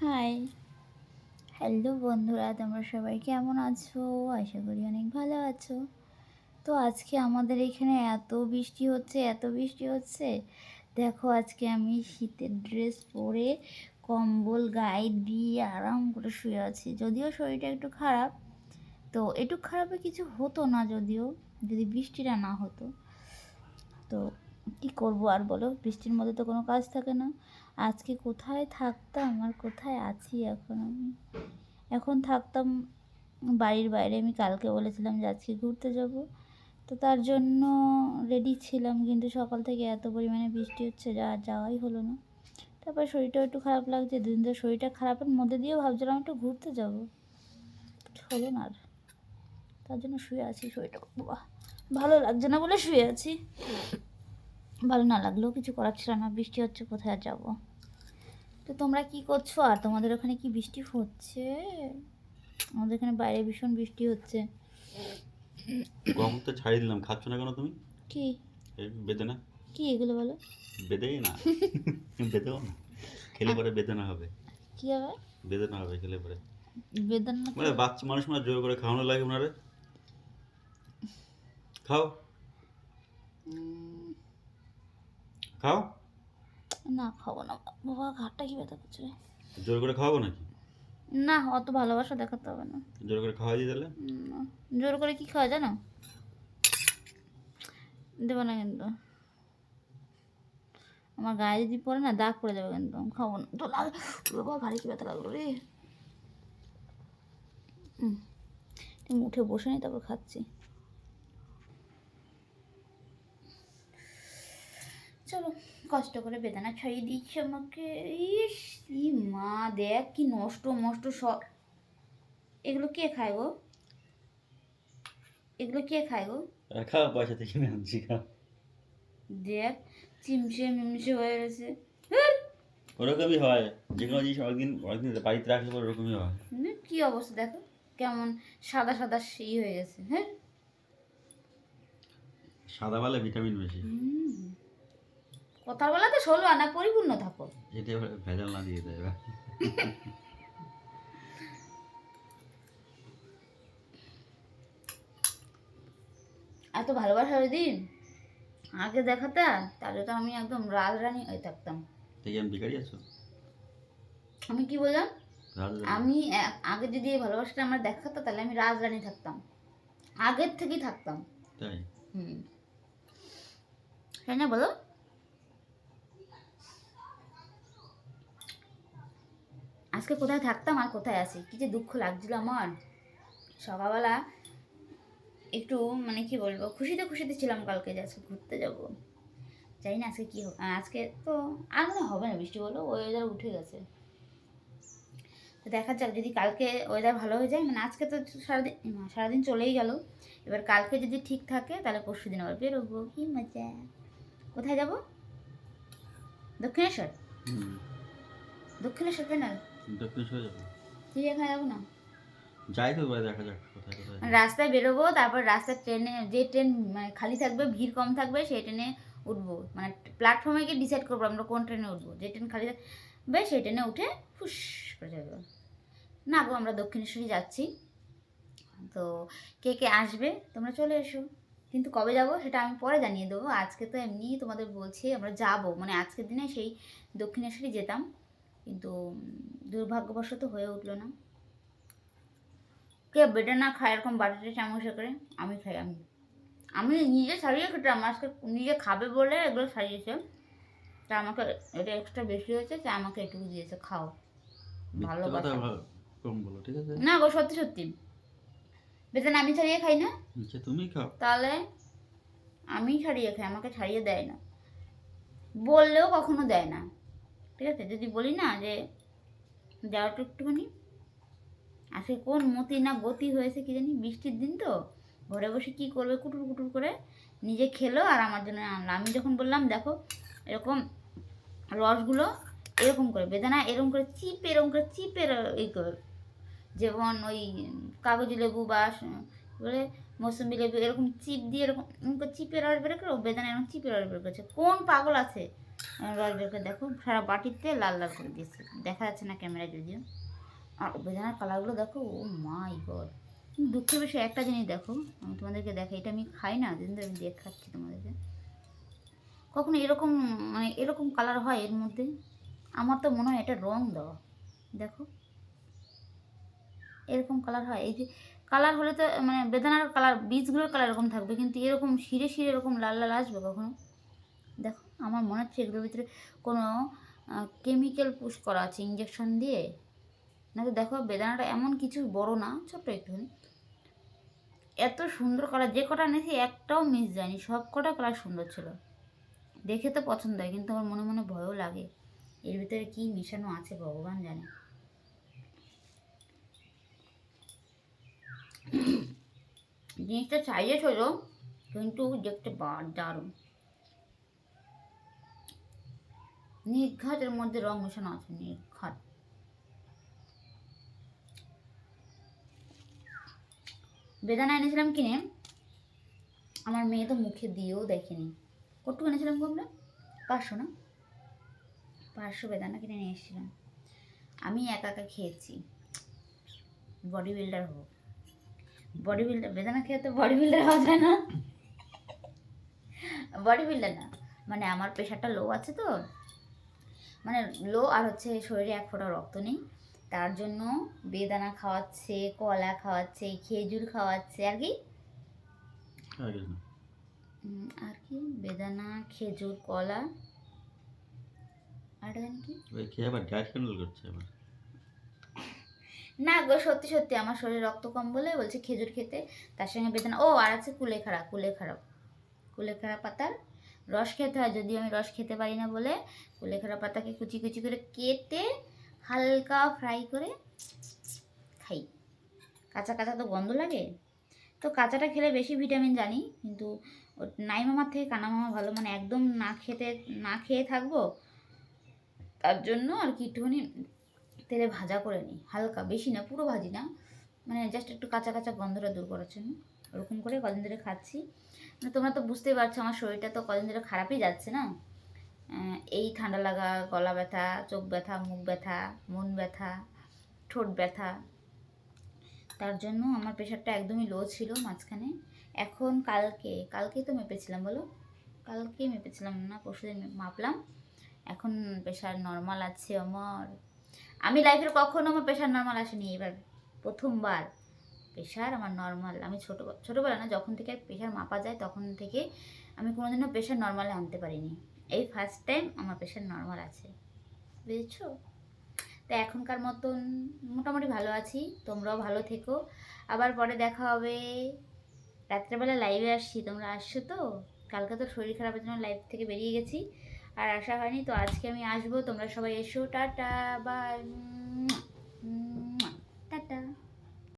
High, hello বন্ধুরা, তোমরা সবাই কেমন আছো? আশা করি অনেক ভালো আছো। তো আজকে আমাদের এখানে এত বৃষ্টি হচ্ছে। দেখো, আজকে আমি শীতের ড্রেস পরে কম্বল গায়ে দিয়ে আরাম করে শুয়ে আছি। যদিও শরীরটা একটু খারাপ, তো একটু খারাপে কিছু হতো না যদিও, যদি বৃষ্টিটা না হতো। তো কি করব আর বলো, বৃষ্টির মধ্যে তো কোনো কাজ থাকে না। আজকে কোথায় থাকতাম আর কোথায় আছি এখন আমি? এখন থাকতাম বাড়ির বাইরে। আমি কালকে বলেছিলাম যে আজকে ঘুরতে যাব, তো তার জন্য রেডি ছিলাম, কিন্তু সকাল থেকে এত পরিমাণে বৃষ্টি হচ্ছে যা আর যাওয়াই হলো না। তারপর শরীরটাও একটু খারাপ লাগছে, দুদিন ধরে শরীরটা খারাপের মধ্যে দিয়েও ভাবছিলাম একটু ঘুরতে যাব, হলো না আর। তার জন্য শুয়ে আছি, শরীরটা বাবা ভালো লাগছে না বলে শুয়ে আছি। ভালো না লাগলেও কিছু করার ছিল না, বৃষ্টি হচ্ছে, কোথায় আর যাবো। তো তোমরা কি করছো? আর তোমাদের ওখানে কি বৃষ্টি হচ্ছে? আমাদের এখানে বাইরে ভীষণ বৃষ্টি হচ্ছে। গম তো ছাড়িয়ে দিলাম, খাচ্ছ না কেন তুমি? কি? এই বেদনা। কি এগুলো বলো? বেদেই না। বেদেও না, খেলে পরে বেদনা হবে। কি হবে? বেদনা হবে খেলে পরে। বেদানা কি? মানে বাচ্চা মানুষ মানে জোর করে খাওয়ানো লাগে ওনারে। খাও খাও। না, খাবো না। বাবা ঘাটটা কি ব্যথা করছে রে। জোর করে খাওয়াবো নাকি? না, অত ভালোবাসা দেখাতে হবে না। জোর করে খাওয়াই দিই তাহলে। না। জোর করে কি খাওয়া জানো? দেবো না কিন্তু। আমার গায়ে যদি পড়ে না, দাগ পড়ে যাবে কিন্তু। আমি খাবো না তো। লাগে বাবা, ঘাড়ে কি ব্যথা লাগলো রে। উঠে বসে নি, তারপর খাচ্ছি। চলো, কষ্ট করে বেদানা ছাড়িয়ে দিচ্ছে আমাকে। ইস, ই মা, দেখ কি নষ্ট মষ্ট সব। এগুলো কে খায় গো? এগুলো কে খায় গো? খাও, পয়সা থেকে কিনে আনছি, খাও। দেখ, চিমচে মিমচে হয়ে গেছে। ওরকমই হয়, যে কোনো জিনিস অনেকদিন অনেকদিন বাড়িতে রাখলে পরে ওরকমই হয়। কি অবস্থা দেখো, কেমন সাদা সাদা সেই হয়ে গেছে। হ্যাঁ, সাদা বালে ভিটামিন বেশি। কথার বেলাতে 16 আনা পরিপূর্ণ থাকো। এটা এবার ভেজাল না দিয়ে দেয় এবার। এত ভালোবাসা যদি আগে দেখাতে, তাহলে তো আমি একদম রাজরানী হয়ে থাকতাম। থেকে আমি বিকারি আছো? আমি কি বললাম? রাজা। আমি আগে যদি এই ভালোবাসাটা আমার দেখাতো, তাহলে আমি রাজরানী থাকতাম, আগের থেকেই থাকতাম। তাই? হুম, তাই না বলো? আজকে কোথায় থাকতাম আর কোথায় আছি, কি যে দুঃখ লাগছিল আমার। সকালবেলা একটু মানে কি বলবো, খুশিতে খুশিতে ছিলাম কালকে যে আজকে ঘুরতে যাব। জানি না আজকে কি হবে। আজকে তো আর মনে হবে না বৃষ্টি, বলো ওয়েদার উঠে গেছে। তো দেখা যাক, যদি কালকে ওয়েদার ভালো হয়ে যায়, মানে আজকে তো সারাদিন চলেই গেল। এবার কালকে যদি ঠিক থাকে, তাহলে পরশু দিন আবার বেরোবো। কি মজা! কোথায় যাব? দক্ষিণেশ্বর। হুম। দক্ষিণেশ্বর কেন? দক্ষিণেশ্বর যাবো। চিড়িয়াখানা যাবো না? যাই তো, এবার দেখা যাক কোথায় কোথায় মানে যাই। রাস্তায় বেরোবো, তারপর রাস্তায় ট্রেনে, যে ট্রেন মানে খালি থাকবে, ভিড় কম থাকবে, সেই ট্রেনে উঠবো। মানে প্ল্যাটফর্মে গিয়ে ডিসাইড করবো আমরা কোন ট্রেনে উঠবো। যে ট্রেন খালি থাকবে সেই ট্রেনে উঠে ফুস করে যাবো। না গো, আমরা দক্ষিণেশ্বরই যাচ্ছি। তো কে কে আসবে তোমরা চলে এসো। কিন্তু কবে যাব সেটা আমি পরে জানিয়ে দেবো। আজকে তো এমনি তোমাদের বলছি আমরা যাব, মানে আজকের দিনে সেই দক্ষিণেশ্বরই যেতাম, কিন্তু দুর্ভাগ্যবশত হয়ে উঠলো না। কে বেটে না খায় এরকম বাটিতে চামচে করে? আমি খাই। আমি আমি নিজে ছাড়িয়ে খেতাম, আজকে নিজে খাবে বলে এগুলো ছাড়িয়েছে। তা আমাকে এটা এক্সট্রা বেশি হয়েছে, তা আমাকে এটুকু দিয়েছে, খাও। মিথ্যে কথা ভালোবাসা। কম বলো, ঠিক আছে? না গো, সত্যি সত্যি। বেতন আমি ছাড়িয়ে খাই না? আচ্ছা, তুমি খাও। তাহলে আমি ছাড়িয়ে খাই, আমাকে ছাড়িয়ে দেয় না, বললেও কখনো দেয় না। ঠিক আছে, যদি বলি না যে যাও তো একটুখানি, আজকে কোন মতি না গতি হয়েছে কি জানি, বৃষ্টির দিন তো ঘরে বসে কি করবে, কুটুর কুটুর করে নিজে খেলো আর আমার জন্য আনলো। আমি যখন বললাম দেখো এরকম রসগুলো এরকম করে বেদানা এরকম করে চিপে, এরকম করে চিপে এই করে, যেমন ওই কাগজি লেবু বা বলে মৌসুমি লেবু, এরকম চিপ দিয়ে এরকম চিপে রস বের করে, বেদানা এরকম চিপে রস বের করেছে। কোন পাগল আছে রস বের করে দেখো সারা বাটিতে লাল লাল করে দিয়েছে, দেখা যাচ্ছে না ক্যামেরা যদিও। আর বেদানার কালারগুলো দেখো, ও মাই গড। দুঃখের বিষয় একটা জিনিস দেখো, আমি তোমাদেরকে দেখাই, এটা আমি খাই না, কিন্তু আমি দেখাচ্ছি তোমাদেরকে। কখনো এরকম মানে এরকম কালার হয় এর মধ্যে? আমার তো মনে হয় এটা রং দেওয়া। দেখো এরকম কালার হয়, এই যে কালার হলে তো মানে বেদানার কালার, বীজগুলোর কালার এরকম থাকবে, কিন্তু এরকম শিরে শিরে এরকম লাল লাল আসবে কখনো? দেখো আমার মনে হচ্ছে এগুলোর ভিতরে কোনো কেমিক্যাল পুশ করা আছে ইঞ্জেকশন দিয়ে। না তো দেখো বেদানাটা এমন কিছু বড় না, ছোট্ট একটুখানি, এত সুন্দর কালার। যে কটা নিয়েছি একটাও মিস যায়নি, সব কটা কালার সুন্দর ছিল। দেখে তো পছন্দ হয়, কিন্তু আমার মনে মনে ভয়ও লাগে, এর ভিতরে কি মেশানো আছে ভগবান জানে। জিনিসটা সাইজে ছিল, কিন্তু দেখতে দারুণ। নির্ঘাত এর মধ্যে রং মেশানো আছে, নির্ঘাত। বেদানা এনেছিলাম কিনে, আমার মেয়ে তো মুখে দিয়েও দেখেনি। কটু এনেছিলাম কমলা 500 না, 500 বেদানা কিনে নিয়ে এসেছিলাম। আমি একা একা খেয়েছি, বডি বিল্ডার হবো। বডি বিল্ডার বেদানা খেয়ে তো বডি বিল্ডার হওয়া যায় না। বডি বিল্ডার না, মানে আমার প্রেশারটা লো আছে তো, মানে লো, আর হচ্ছে শরীরে 1 ফোঁটা রক্ত নেই, তার জন্য বেদানা খাওয়াচ্ছে, কলা খাওয়াচ্ছে, খেজুর খাওয়াচ্ছে, আর কি আর কি বেদানা, খেজুর, কলা, আর জানি কি। ওই খেয়ে আবার ডায়েট কন্ট্রোল করছে আবার। না গো, সত্যি সত্যি আমার শরীরে রক্ত কম বলে বলছে খেজুর খেতে, তার সঙ্গে বেদানা, ও আর আছে কুলেখাড়া, কুলেখাড়া পাতার রস খেতে হয়, যদিও আমি রস খেতে পারি না বলে কুলেখাড়া পাতাকে কুচি কুচি করে কেটে হালকা ফ্রাই করে খাই। কাঁচা কাঁচা তো গন্ধ লাগে, তো কাঁচাটা খেলে বেশি ভিটামিন জানি, কিন্তু নাই মামার থেকে কানা মামা ভালো, মানে একদম না খেয়ে থাকবো, তার জন্য আর কি একটুখানি তেলে ভাজা করে নিই, হালকা, বেশি না, পুরো ভাজি না, মানে জাস্ট একটু কাঁচা কাঁচা গন্ধটা দূর করার জন্য ওরকম করে কদিন ধরে খাচ্ছি। মানে তোমরা তো বুঝতেই পারছো আমার শরীরটা তো কদিন ধরে খারাপই যাচ্ছে না, এই ঠান্ডা লাগা, গলা ব্যথা, চোখ ব্যথা, মুখ ব্যথা, মন ব্যথা, ঠোঁট ব্যথা, তার জন্য আমার প্রেশারটা একদমই লো ছিল মাঝখানে। এখন কালকেই তো মেপেছিলাম, বলো, কালকেই মেপেছিলাম না পরশুদিন মাপলাম, এখন প্রেশার নর্মাল আছে আমার। আমি লাইফের কখনো আমার প্রেশার নর্মাল আসেনি, এবার প্রথমবার প্রেশার আমার নর্মাল। আমি ছোটোবেলা না, যখন থেকে প্রেশার মাপা যায় তখন থেকে আমি কোনোদিনও প্রেশার নর্মালে আনতে পারিনি, এই ফার্স্ট টাইম আমার প্রেশার নর্মাল আছে, বুঝেছো? তো এখনকার মতন মোটামুটি ভালো আছি, তোমরাও ভালো থেকো, আবার পরে দেখা হবে। রাত্রেবেলা লাইভে আসছি, তোমরা আসছো তো? কালকে তো শরীর খারাপের জন্য লাইভ থেকে বেরিয়ে গেছি, আর আসা হয়নি, তো আজকে আমি আসবো, তোমরা সবাই এসো, টাটা, বাই।